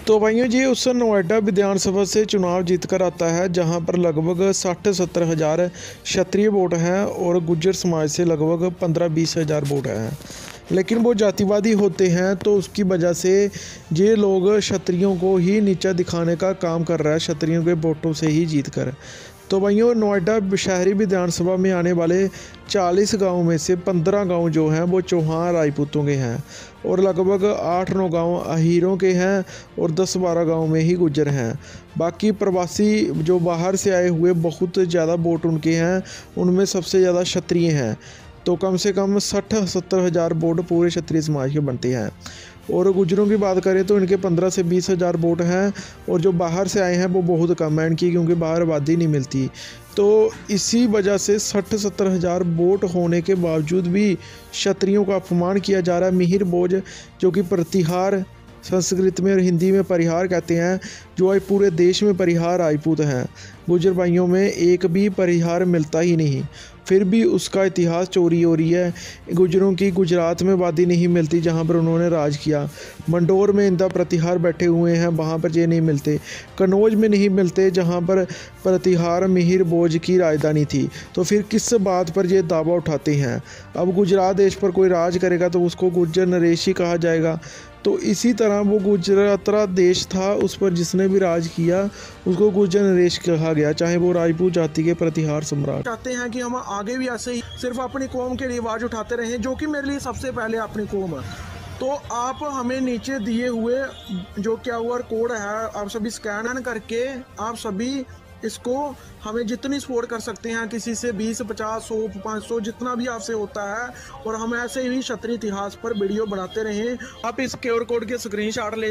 तो भाइयों जी उस नोएडा विधानसभा से चुनाव जीत कर आता है, जहां पर लगभग 60-70 हज़ार क्षत्रिय वोट हैं और गुज्जर समाज से लगभग 15-20 हज़ार वोट हैं। लेकिन वो जातिवादी होते हैं, तो उसकी वजह से ये लोग क्षत्रियों को ही नीचा दिखाने का काम कर रहा है, क्षत्रियों के वोटों से ही जीत कर। तो भाइयों नोएडा शहरी विधानसभा में आने वाले 40 गाँव में से 15 गाँव जो हैं वो चौहान राजपूतों के हैं और लगभग 8-9 गाँव अहीरों के हैं और 10-12 गाँव में ही गुज्जर हैं। बाकी प्रवासी जो बाहर से आए हुए बहुत ज़्यादा वोट उनके हैं, उनमें सबसे ज़्यादा क्षत्रिय हैं। तो कम से कम 60-70 हज़ार वोट पूरे क्षत्रिय समाज के बनते हैं। और गुज्जरों की बात करें तो इनके 15 से 20 हज़ार वोट हैं और जो बाहर से आए हैं वो बहुत कम है इनकी, क्योंकि बाहर आबादी नहीं मिलती। तो इसी वजह से 60-70 हज़ार वोट होने के बावजूद भी क्षत्रियों का अपमान किया जा रहा है। मिहिर बोझ जो कि प्रतिहार संस्कृत में और हिंदी में परिहार कहते हैं, जो आज पूरे देश में परिहार राजपूत हैं। गुज्जर भाइयों में एक भी परिहार मिलता ही नहीं, फिर भी उसका इतिहास चोरी हो रही है। गुज्जरों की गुजरात में आबादी नहीं मिलती जहां पर उन्होंने राज किया। मंडोर में इंदा प्रतिहार बैठे हुए हैं, वहां पर ये नहीं मिलते। कन्नौज में नहीं मिलते जहां पर प्रतिहार मिहिर बोझ की राजधानी थी। तो फिर किस बात पर ये दावा उठाते हैं? अब गुजरात देश पर कोई राज करेगा तो उसको गुज्जर नरेश ही कहा जाएगा। तो इसी तरह वो गुजरातरा देश था, उस पर जिसने भी राज किया उसको गुज्जर नरेश कहा गया, चाहे वो राजपूत जाति के प्रतिहार सम्राट। चाहते हैं कि हम आगे भी ऐसे ही सिर्फ अपनी कौम के लिए आवाज़ उठाते रहें, जो कि मेरे लिए सबसे पहले अपनी कौम है। तो आप हमें नीचे दिए हुए जो QR कोड है, आप सभी स्कैन करके आप सभी इसको हमें जितनी सपोर्ट कर सकते हैं, किसी से 20, 50, 100, 500 जितना भी आपसे होता है, और हम ऐसे ही क्षत्रिय इतिहास पर वीडियो बनाते रहें। आप इस QR कोड के स्क्रीनशॉट ले